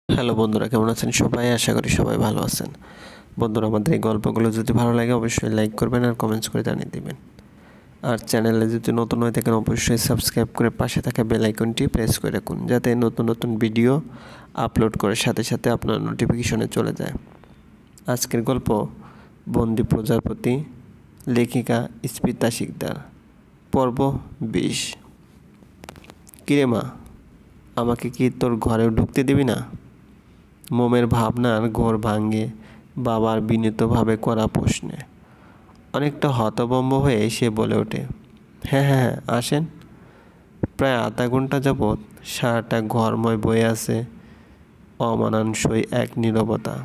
Hello বন্ধুরা, কেমন আছেন সবাই? আশা করি সবাই ভালো আছেন। বন্ধুরা, আমাদের এই গল্পগুলো যদি ভালো লাগে অবশ্যই লাইক করবেন আর কমেন্টস করে জানিয়ে দিবেন। আর চ্যানেলে যদি নতুন হয়ে থাকেন অবশ্যই সাবস্ক্রাইব করে পাশে থাকা বেল আইকনটি প্রেস করে রাখুন, যাতে নতুন নতুন ভিডিও আপলোড করার সাথে সাথে আপনার নোটিফিকেশনে চলে যায়। আজকের গল্প বন্দি প্রজাপতি, লেখিকা স্মিতা শিকদার, পর্ব 20। কিরে মা, আমাকে কি তোর ঘরেও ঢুকতে দিবি না? মোমের ভাবনার ঘোর ভাঙে বাবার বিনীতভাবে করা প্রশ্নে। অনেকটা হতভম্ব হয়ে সে বলে ওঠে, হ্যাঁ হ্যাঁ হ্যাঁ, আসেন। প্রায় আধা ঘন্টা যাবৎ সারাটা ঘরময় বয়ে আছে অমানানসই এক নীরবতা।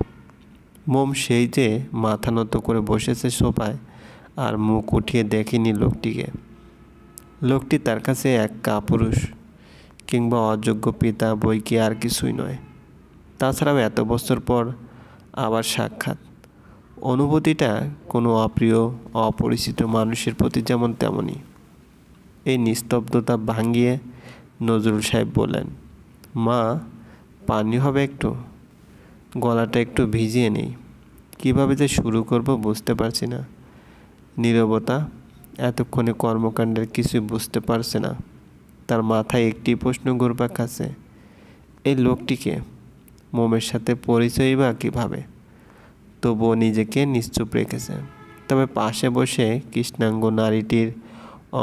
মোম সেই যে মাথা নত করে বসেছে সোফায় আর মুখ উঠিয়ে দেখেনি লোকটিকে। লোকটি তার কাছে এক কাপুরুষ কিংবা অযোগ্য পিতা বই কি আর কিছুই নয়। তাছাড়াও এত বছর পর আবার সাক্ষাৎ, অনুভূতিটা কোনো অপ্রিয় অপরিচিত মানুষের প্রতি যেমন তেমনই। এই নিস্তব্ধতা ভাঙিয়ে নজরুল সাহেব বললেন, মা, পানি হবে একটু? গলাটা একটু ভিজিয়ে নেই। কীভাবে যে শুরু করব বুঝতে পারছি না। নীরবতা এতক্ষণে কর্মকাণ্ডের কিছুই বুঝতে পারছে না। তার মাথায় একটি প্রশ্ন ঘুরপাক খাচ্ছে, এই লোকটিকে, মোমের সাথে পরিচয়ই বা কীভাবে? তবুও নিজেকে নিশ্চুপ রেখেছে। তবে পাশে বসে কৃষ্ণাঙ্গ নারীটির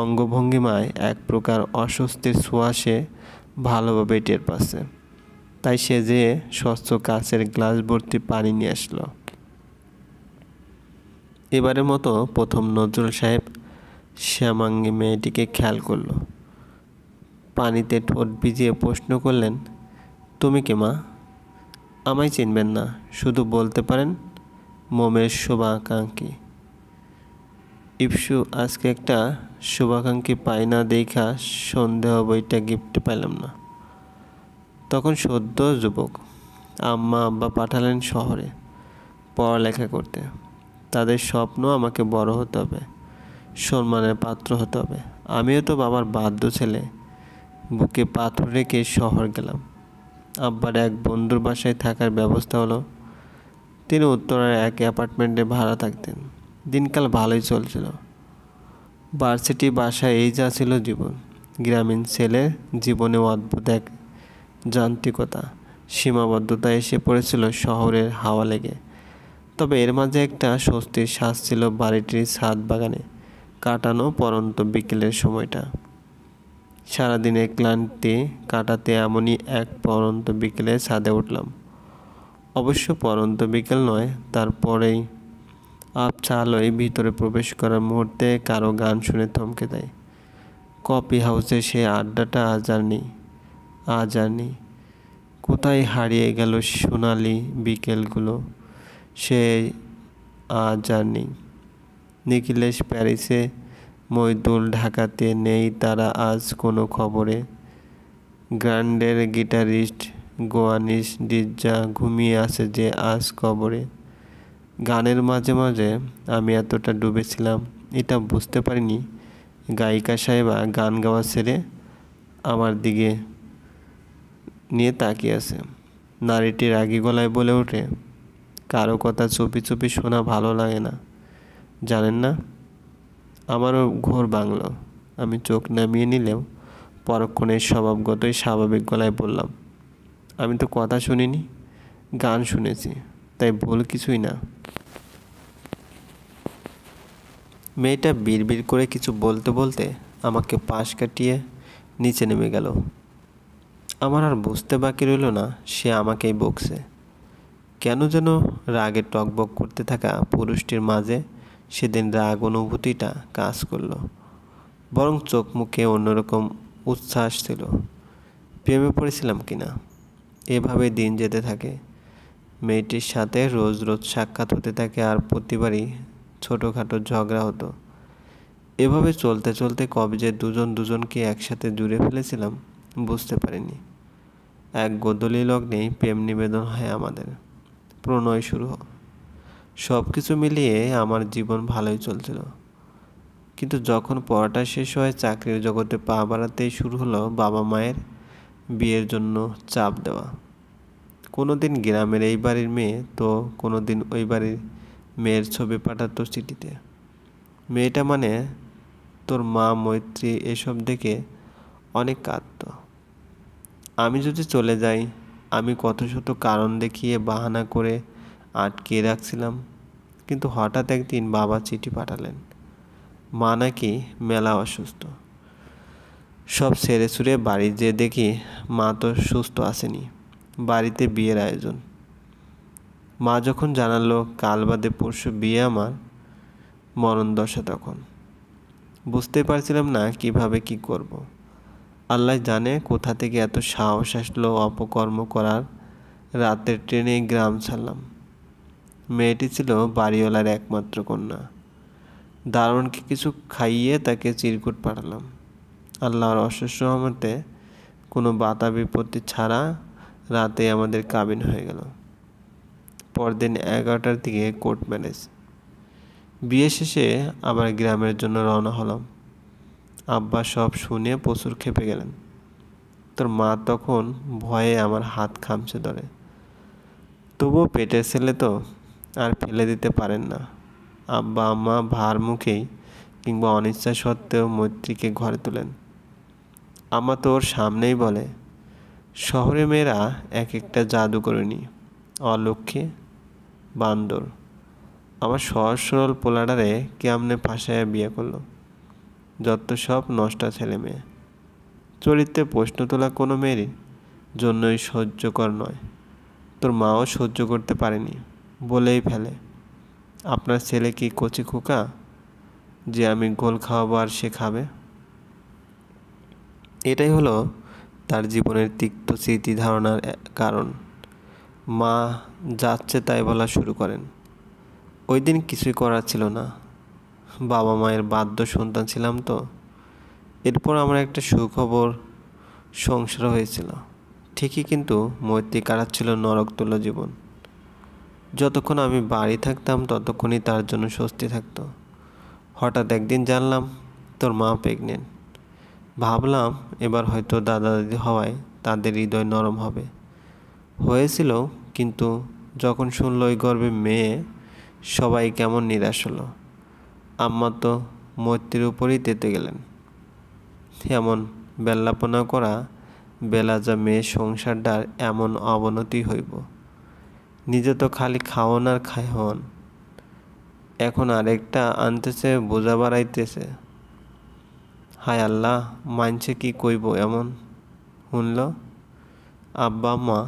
অঙ্গভঙ্গিমায় এক প্রকার অস্বস্তির ছোঁয়া সে ভালোভাবে টের পাচ্ছে। তাই সে যে স্বচ্ছ কাচের গ্লাস ভর্তি পানি নিয়ে আসলো। এবারের মতো প্রথম নজরুল সাহেব শ্যামাঙ্গী মেয়েটিকে খেয়াল করল। পানিতে ঠোঁট ভিজিয়ে প্রশ্ন করলেন, তুমি কে মা? আমায় চিনবেন না, শুধু বলতে পারেন মোমের শুভাকাঙ্ক্ষী। ইপসু আজকে একটা শুভাকাঙ্ক্ষী পাই না দেখা সন্দেহ বইটা গিফটে পাইলাম না। তখন সদ্য যুবক, আম্মা আব্বা পাঠালেন শহরে পড়ালেখা করতে। তাদের স্বপ্ন আমাকে বড় হতে হবে, সম্মানের পাত্র হতে হবে। আমিও তো বাবার বাধ্য ছেলে। বুকে পাথর রেখে শহর গেলাম। আব্বার এক বন্ধুর বাসায় থাকার ব্যবস্থা হলো। তিনি উত্তরার এক অ্যাপার্টমেন্টে ভাড়া থাকতেন। দিনকাল ভালোই চলছিল। ভার্সিটি বাসায় এই যা ছিল জীবন। গ্রামীণ ছেলের জীবনে অদ্ভুত এক যান্ত্রিকতা, সীমাবদ্ধতা এসে পড়েছিল শহরের হাওয়া লেগে। তবে এর মাঝে একটা স্বস্তির শ্বাস ছিল বাড়িটির ছাদ বাগানে কাটানো পরন্ত বিকেলের সময়টা। সারাদিনের ক্লান্তি কাটাতে এমনই এক পরন্ত বিকেলে ছাদে উঠলাম। অবশ্য পরন্ত বিকেল নয়, তারপরেই আবছা আলোয় ভিতরে প্রবেশ করার মুহূর্তে কারো গান শুনে থমকে দেয়। কফি হাউসে সেই আড্ডাটা আজ আর নেই। কোথায় হারিয়ে গেল সোনালি বিকেলগুলো? সে আজ আর নেই। নিখিলেশ প্যারিসে, মইদুল ঢাকাতে, নেই তারা আজ কোনো খবরে। গ্র্যান্ডের গিটারিস্ট গোয়ানিশ ডিজ্জা ঘুমিয়ে আছে যে আজ কবরে। গানের মাঝে মাঝে আমি এতটা ডুবেছিলাম এটা বুঝতে পারিনি গায়িকা সাহেবা গান গাওয়া ছেড়ে আমার দিকে নিয়ে তাকিয়ে আছে। নারীটি রাগী গলায় বলে ওঠে, কারো কথা চুপি চুপি শোনা ভালো লাগে না, জানেন না? আমারও ঘোর বাংল। আমি চোখ নামিয়ে নিলেও পরক্ষণে স্বভাবগতই স্বাভাবিক গলায় বললাম, আমি তো কথা শুনিনি, গান শুনেছি, তাই ভুল কিছুই না। মেয়েটা বিড়বিড় করে কিছু বলতে বলতে আমাকে পাশ কাটিয়ে নিচে নেমে গেল। আমার আর বুঝতে বাকি রইল না সে আমাকেই বকছে। কেন যেন রাগে টকবক করতে থাকা পুরুষটির মাঝে সেদিন রাগ অনুভূতিটা কাজ করল, বরং চোখ মুখে অন্যরকম উচ্ছ্বাস ছিল। প্রেমে পড়েছিলাম কিনা? এভাবে দিন যেতে থাকে। মেয়েটির সাথে রোজ রোজ সাক্ষাৎ হতে থাকে আর প্রতিবারই ছোটোখাটো ঝগড়া হতো। এভাবে চলতে চলতে কবে যে দুজনকে একসাথে জুড়ে ফেলেছিলাম বুঝতে পারিনি। এক গোধূলি লগ্নেই প্রেম নিবেদন হয় আমাদের, প্রণয় শুরু। সব কিছু মিলিয়ে আমার জীবন ভালোই চলছিল। কিন্তু যখন পড়াটা শেষ হয় চাকরির জগতে পা বাড়াতেই শুরু হলো বাবা মায়ের বিয়ের জন্য চাপ দেওয়া। কোনো দিন গ্রামের এই বাড়ির মেয়ে, তো কোনো দিন ওই বাড়ির মেয়ের ছবি পাঠাতো চিঠিতে। মেয়েটা মানে তোর মা মৈত্রী এসব দেখে অনেক কাঁদত। আমি যদি চলে যাই, আমি কত শত কারণ দেখিয়ে বাহানা করে আটকে রাখছিলাম, কিন্তু হঠাৎ একদিন বাবা চিঠি পাঠালেন, মা নাকি মেলা অসুস্থ। সব সেরে সুরে বাড়ি যেয়ে দেখি মা তো সুস্থ আসেনি, বাড়িতে বিয়ের আয়োজন। মা যখন জানালো কাল বাদে পরশু বিয়ে, আমার মরণ দশা তখন। বুঝতে পারছিলাম না কিভাবে কি করব। আল্লাহ জানে কোথা থেকে এত সাহস আসলো অপকর্ম করার। রাতের ট্রেনে গ্রাম ছাড়লাম। মেয়েটি ছিল বাড়িওয়ালার একমাত্র কন্যা। দারুণকে কিছু খাইয়ে তাকে চিরকুট পাঠালাম। আল্লাহর অশেষ রহমতে কোনো বাধা বিপত্তি ছাড়া রাতে আমাদের কাবিন হয়ে গেল। পরদিন 11টার দিকে কোর্ট ম্যারেজ। বিয়ে শেষে আবার গ্রামের জন্য রওনা হলাম। আব্বা সব শুনে প্রচুর ক্ষেপে গেলেন। তোর মা তখন ভয়ে আমার হাত খামচে ধরে। তবুও পেটের ছেলে তো, আর ফেলে দিতে পারেন না। আব্বা আম্মা ভার মুখেই কিংবা অনিচ্ছা সত্ত্বেও মৈত্রীকে ঘরে তোলেন। আম্মা তো ওর সামনেই বলে, শহরে মেয়েরা এক একটা জাদু করেনি, অলক্ষ্যে, বান্দর। আমার সহজ সরল পোলাডারে কেমনে ফাঁসাইয়া বিয়ে করলো। যত সব নষ্টা ছেলে মেয়ে। চরিত্রে প্রশ্ন তোলা কোনো মেয়েরই জন্যই সহ্যকর নয়। তোর মাও সহ্য করতে পারেনি, বলেই ফেলে, আপনার ছেলে কি কচি খোকা যে আমি গোল খাওয়াবো আর সে খাবে? এটাই হলো তার জীবনের তিক্ত স্মৃতি ধারণার কারণ। মা যাচ্ছে তাই বলা শুরু করেন। ওই দিন কিছুই করার ছিল না, বাবা মায়ের বাধ্য সন্তান ছিলাম তো। এরপর আমার একটা সুখবর, সংসার হয়েছিল ঠিকই, কিন্তু মৈত্রী কাটাচ্ছিল নরক তুল্য জীবন। যতক্ষণ আমি বাড়ি থাকতাম ততক্ষণই তার জন্য স্বস্তি থাকতো। হঠাৎ একদিন জানলাম তোর মা প্রেগনেন্ট। ভাবলাম এবার হয়তো দাদা দাদি হওয়ায় তাদের হৃদয় নরম হবে। হয়েছিল, কিন্তু যখন শুনল ওই গর্ভে মেয়ে, সবাই কেমন নিরাশ হলো। আম্মা তো মৈত্রীর উপরেই তেতে গেলেন। এমন বেল্লাপনা করা বেলা যা মেয়ে সংসারটার এমন অবনতি হইব। নিজে তো খালি খাওন আর খাওন, এখন আরেকটা আনতেছে, বোঝা বাড়াইতেছে। হায় আল্লাহ, মানছে কি কইব এমন শুনল। আব্বা আম্মা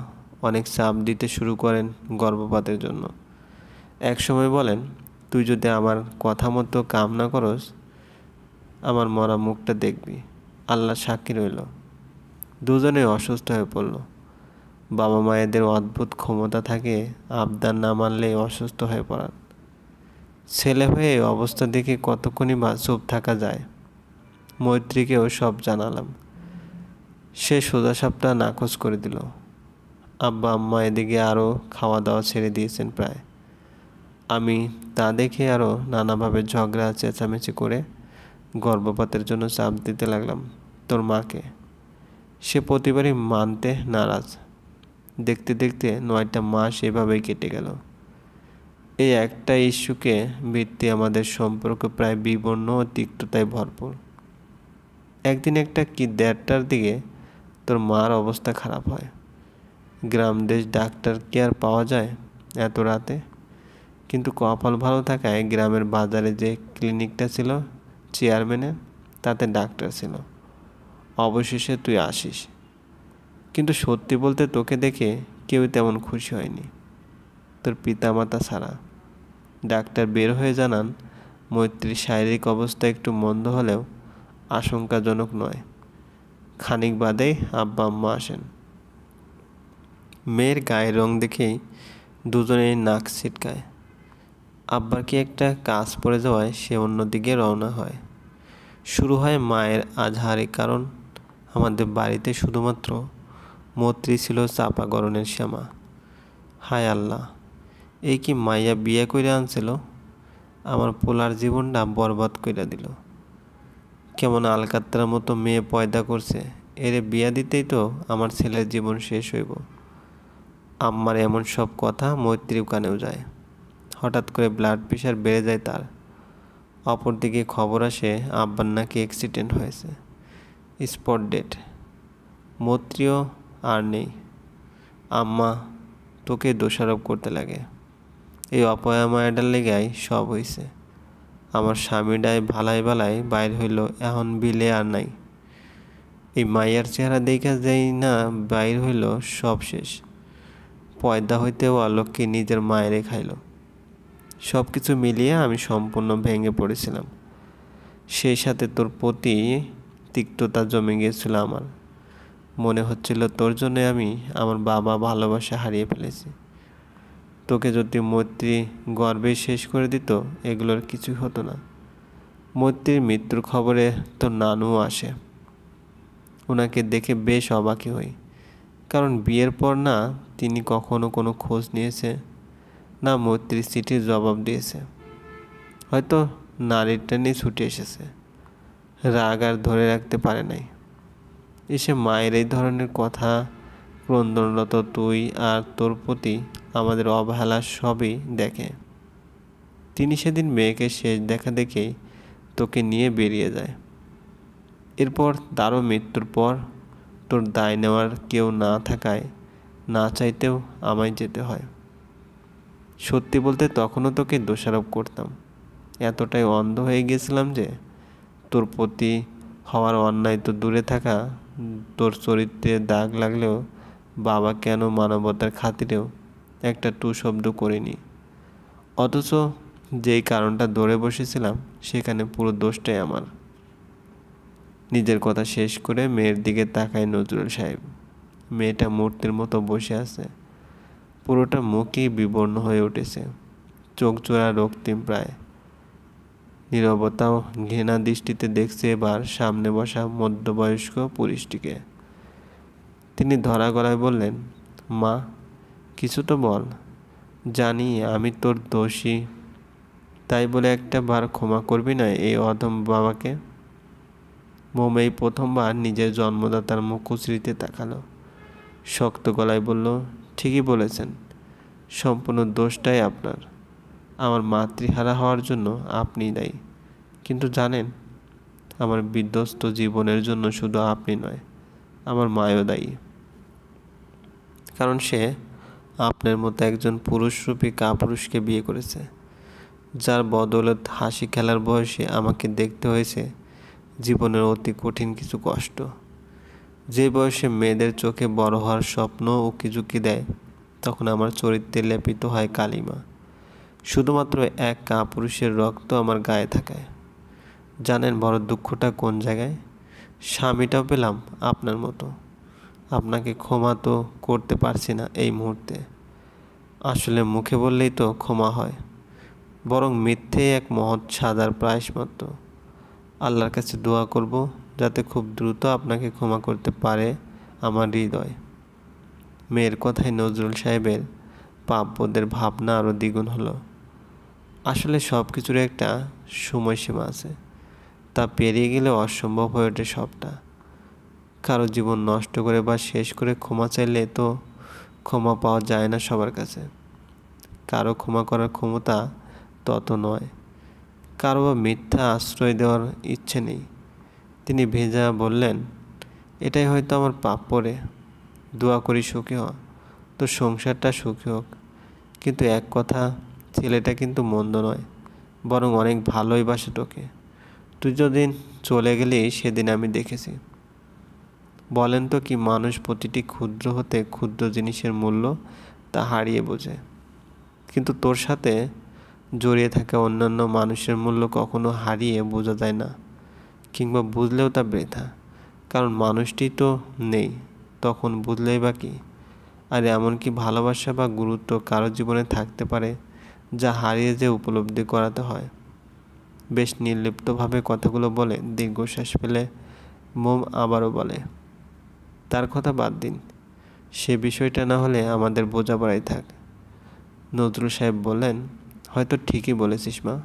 অনেক চাপ দিতে শুরু করেন গর্ভপাতের জন্য। এক সময় বলেন, তুই যদি আমার কথা মতো কাম না করস, আমার মরা মুখটা দেখবি। আল্লাহ সাক্ষী রইল। দুজনে অসুস্থ হয়ে পড়ল। বাবা মায়েদের অদ্ভুত ক্ষমতা থাকে আবদার না মানলে অসুস্থ হয়ে পড়ার। ছেলে হয়ে অবস্থা দেখে কতক্ষণই বা চুপ থাকা যায়। মৈত্রীকেও সব জানালাম। সে সোজা সাপটা নাকচ করে দিল। আব্বা আম্মা এদিকে আরও খাওয়া দাওয়া ছেড়ে দিয়েছেন প্রায়। আমি তা দেখে আরও নানাভাবে ঝগড়া চেঁচামেচি করে গর্ভপাতের জন্য চাপ দিতে লাগলাম তোর মাকে। সে প্রতিবারই মানতে নারাজ। দেখতে দেখতে 9টা মাস এভাবেই কেটে গেল। এই একটা ইস্যুকে ভিত্তি আমাদের সম্পর্ক প্রায় বিবর্ণ ও তিক্ততায় ভরপুর। একদিন একটা কি 1:30টার দিকে তোর মার অবস্থা খারাপ হয়। গ্রাম দেশ ডাক্তার কি আর পাওয়া যায় এত রাতে? কিন্তু কপাল ভালো থাকায় গ্রামের বাজারে যে ক্লিনিকটা ছিল চেয়ারম্যানের, তাতে ডাক্তার ছিল। অবশেষে তুই আসিস। কিন্তু সত্যি বলতে তোকে দেখে কেউ তেমন খুশি হয়নি, তোর পিতামাতা ছাড়া। ডাক্তার বের হয়ে জানান মৈত্রীর শারীরিক অবস্থা একটু মন্দ হলেও আশঙ্কাজনক নয়। খানিক বাদেই আব্বা আম্মা আসেন। মেয়ের গায়ের রং দেখেই দুজনেই নাক ছিটকায়। আব্বার কি একটা কাজ পড়ে যাওয়ায় সে অন্যদিকে রওনা হয়। শুরু হয় মায়ের আজহারি, কারণ আমাদের বাড়িতে শুধুমাত্র মৈত্রী ছিল চাপা গরনের শ্যামা। হায় আল্লাহ, এই কি মাইয়া বিয়ে কইরা আনছিল, আমার পোলার জীবনটা বরবাদ কইরা দিল। কেমন আলকাত্রার মতো মেয়ে পয়দা করছে, এরে বিয়া দিতেই তো আমার ছেলের জীবন শেষ হইব। আম্মার এমন সব কথা মৈত্রীর কানেও যায়। হঠাৎ করে ব্লাড প্রেশার বেড়ে যায় তার। অপরদিকে খবর আসে আব্বার নাকি অ্যাক্সিডেন্ট হয়েছে, স্পট ডেট। মৈত্রীও আর নেই। আম্মা তোকে দোষারোপ করতে লাগে। এই অপয়া মায়াডার লেগাই সব হইছে। আমার স্বামীডায় ভালাই ভালাই বাইর হইল, এখন বিলে আর নাই। এই মাইয়ার চেহারা দেখা যাই না বাইর হইল, সব শেষ। পয়দা হইতেও অলক্ষ্মী নিজের মায়েরে খাইল। সব কিছু মিলিয়ে আমি সম্পূর্ণ ভেঙে পড়েছিলাম। সেই সাথে তোর প্রতি তিক্ততা জমে গিয়েছিল আমার। মনে হচ্ছিল তোর জন্যে আমি আমার বাবা ভালোবাসা হারিয়ে ফেলেছি। তোকে যদি মৈত্রী গর্বে শেষ করে দিত, এগুলোর কিছুই হতো না। মৈত্রীর মৃত্যুর খবরে তোর নানুও আসে। ওনাকে দেখে বেশ অবাকই হই, কারণ বিয়ের পর না তিনি কখনো কোনো খোঁজ নিয়েছে, না মৈত্রীর চিঠির জবাব দিয়েছে। হয়তো নারীর টানেই ছুটে এসেছে, রাগ আর ধরে রাখতে পারে নাই। এসে মায়ের এই ধরনের কথা, ক্রন্দনরত তুই আর তোর প্রতি আমাদের অবহেলা সবই দেখে। তিনি সেদিন মেয়েকে শেষ দেখা দেখেই তোকে নিয়ে বেরিয়ে যায়। এরপর তারও মৃত্যুর পর তোর দায় নেওয়ার কেউ না থাকায় না চাইতেও আমায় যেতে হয়। সত্যি বলতে তখনও তোকে দোষারোপ করতাম। এতটাই অন্ধ হয়ে গিয়েছিলাম যে তোর প্রতি হওয়ার অন্যায় তো দূরে থাকা, তোর চরিত্রে দাগ লাগলেও বাবা কেন মানবতার খাতিরেও একটা টু শব্দ করিনি। অথচ যেই কারণটা ধরে বসেছিলাম সেখানে পুরো দোষটাই আমার। নিজের কথা শেষ করে মেয়ের দিকে তাকায় নজরুল সাহেব। মেয়েটা মূর্তির মতো বসে আছে। পুরোটা মুখই বিবর্ণ হয়ে উঠেছে, চোখ জোড়া রক্তিম প্রায়। নীরবতাও ঘৃণা দৃষ্টিতে দেখছে এবার সামনে বসা মধ্যবয়স্ক পুরুষটিকে। তিনি ধরা গলায় বললেন, মা কিছু তো বল। জানি আমি তোর দোষী, তাই বলে একটা বার ক্ষমা করবি না এই অধম বাবাকে? মোম এই প্রথমবার নিজের জন্মদাতার মুখশ্রীতে তাকালো। শক্ত গলায় বলল, ঠিকই বলেছেন, সম্পূর্ণ দোষটাই আপনার। আমার মাতৃহারা হওয়ার জন্য আপনিই দায়ী। কিন্তু জানেন, আমার বিধ্বস্ত জীবনের জন্য শুধু আপনি নয়, আমার মায়ও দায়ী। কারণ সে আপনার মতো একজন পুরুষরূপী কাপুরুষকে বিয়ে করেছে, যার বদৌলত হাসি খেলার বয়সে আমাকে দেখতে হয়েছে জীবনের অতি কঠিন কিছু কষ্ট। যে বয়সে মেয়েদের চোখে বড় হওয়ার স্বপ্ন উকিঝুঁকি দেয়, তখন আমার চরিত্রে লেপিত হয় কালিমা। শুধুমাত্র এক কাপুরুষের রক্ত আমার গায়ে থাকায়। জানেন বড় দুঃখটা কোন জায়গায়? স্বামীটাও পেলাম আপনার মতো, আপনাকে ক্ষমা তো করতে পারছি না এই মুহূর্তে। আসলে মুখে বললেই তো ক্ষমা হয়, বরং মিথ্যে এক মহৎ সাজার প্রায়শ্চিত্ত। আল্লাহর কাছে দোয়া করব যাতে খুব দ্রুত আপনাকে ক্ষমা করতে পারে আমার হৃদয়। মেয়ের কথায় নজরুল সাহেবের পাপবোধের ভাবনা আরও দ্বিগুণ হলো। আসলে সব কিছুর একটা সময়সীমা আছে, তা পেরিয়ে গেলে অসম্ভব হয়ে ওঠে সবটা। কারো জীবন নষ্ট করে বা শেষ করে ক্ষমা চাইলে তো ক্ষমা পাওয়া যায় না সবার কাছে। কারো ক্ষমা করার ক্ষমতা তত নয়, কারো বা মিথ্যা আশ্রয় দেওয়ার ইচ্ছে নেই। তিনি ভেজা বললেন, এটাই হয়তো আমার প্রাপ্য রে। দোয়া করি সুখী হ, তোর সংসারটা সুখী হোক। কিন্তু এক কথা, ছেলেটা কিন্তু মন্দ নয়, বরং অনেক ভালোই বাসে তোকে। তুই যেদিন চলে গেলি সেদিন আমি দেখেছি। বলেন তো কি মানুষ প্রতিটি ক্ষুদ্র হতে ক্ষুদ্র জিনিসের মূল্য তা হারিয়ে বোঝে, কিন্তু তোর সাথে জড়িয়ে থাকা অন্যান্য মানুষের মূল্য কখনো হারিয়ে বোঝা যায় না, কিংবা বুঝলেও তা বৃথা। কারণ মানুষটি তো নেই, তখন বুঝলেই বা কি? আর এমনকি ভালোবাসা বা গুরুত্ব কারো জীবনে থাকতে পারে যা হারিয়ে যে উপলব্ধি করাতে হয়। বেশ নির্লিপ্তভাবে কথাগুলো বলে দীর্ঘশ্বাস ফেলে মোম আবারও বলে, তার কথা বাদ দিন, সে বিষয়টা না হলে আমাদের বোঝাপড়াই থাক। নজরুল সাহেব বললেন, হয়তো ঠিকই বলেছিস মা,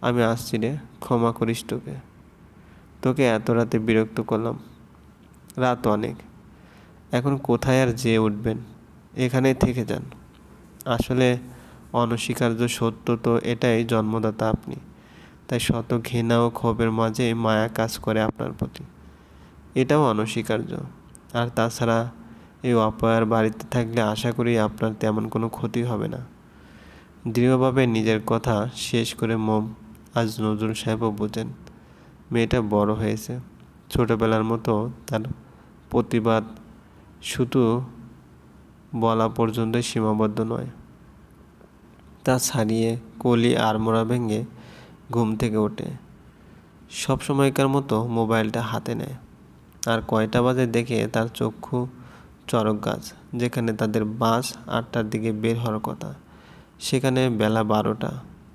আমি আসছি রে, ক্ষমা করিস তোকে। তোকে এত রাতে বিরক্ত করলাম। রাত অনেক, এখন কোথায় আর যেয়ে উঠবেন? এখানেই থেকে যান। আসলে অনস্বীকার্য সত্য তো এটাই, জন্মদাতা আপনি। তাই শত ঘৃণা ও ক্ষোভের মাঝে মায়া কাজ করে আপনার প্রতি, এটাও অনস্বীকার্য। আর তাছাড়া এই অপয়ার বাড়িতে থাকলে আশা করি আপনার তেমন কোনো ক্ষতি হবে না। দৃঢ়ভাবে নিজের কথা শেষ করে আজ নজরুল সাহেবও বোঝেন মেয়েটা বড় হয়েছে। ছোটবেলার মতো তার প্রতিবাদ শুধু বলা পর্যন্তই সীমাবদ্ধ নয়, তা ছাড়িয়ে কলি আড়মোড়া ভেঙে ঘুম থেকে ওঠে। সব সময়কার মতো মোবাইলটা হাতে নেয়। আর কয়টা বাজে দেখে তার চক্ষু চড়ক গাছ। যেখানে তাদের বাস 8টার দিকে বের হওয়ার কথা, সেখানে বেলা 12টা।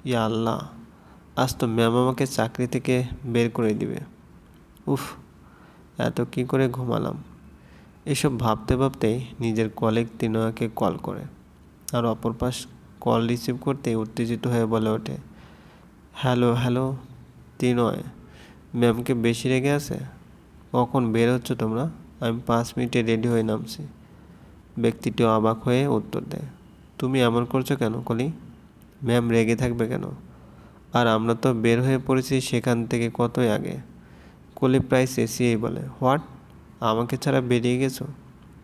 ইয়া আল্লাহ, আজ তো ম্যাম আমাকে চাকরি থেকে বের করে দিবে। উফ, এত কি করে ঘুমালাম। এসব ভাবতে ভাবতেই নিজের কলিগ তিনয়াকে কল করে। আর অপর পাশ কল রিসিভ করতে উত্তেজিত হয়ে বলে ওঠে, হ্যালো হ্যালো তিনয়, ম্যামকে বেশি রেগে আছে? কখন বের হচ্ছ তোমরা? আমি 5 মিনিটে রেডি হয়ে নামছি। ব্যক্তিটিও অবাক হয়ে উত্তর দেয়, তুমি এমন করছো কেন কলি? ম্যাম রেগে থাকবে কেন? আর আমরা তো বের হয়ে পড়েছি সেখান থেকে কতই আগে। কলি প্রায় চেঁচিয়েই বলে, হোয়াট, আমাকে ছাড়া বেরিয়ে গেছো?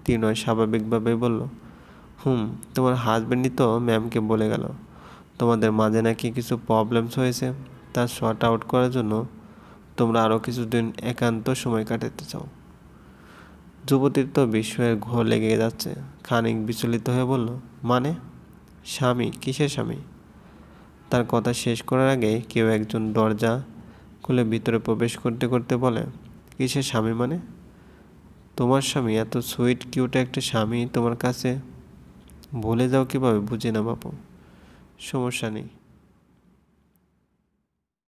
তিনয় স্বাভাবিকভাবেই বলল, তোমার হাজব্যান্ডই তো ম্যামকে বলে গেল তোমাদের মাঝে নাকি কিছু প্রবলেমস হয়েছে, তা শর্ট আউট করার জন্য তোমরা আরও কিছুদিন একান্ত সময় কাটাতে চাও। যুবতীর তো বিস্ময়ের ঘোর লেগে যাচ্ছে। খানিক বিচলিত হয়ে বলল, মানে? স্বামী? কিসের স্বামী? তার কথা শেষ করার আগেই কেউ একজন দরজা খুলে ভিতরে প্রবেশ করতে করতে বলে, কিসের স্বামী মানে? তোমার স্বামী। এত সুইট কিউট একটা স্বামী তোমার কাছে ভুলে যাও কিভাবে বুঝি না বাপু। সমস্যা নেই।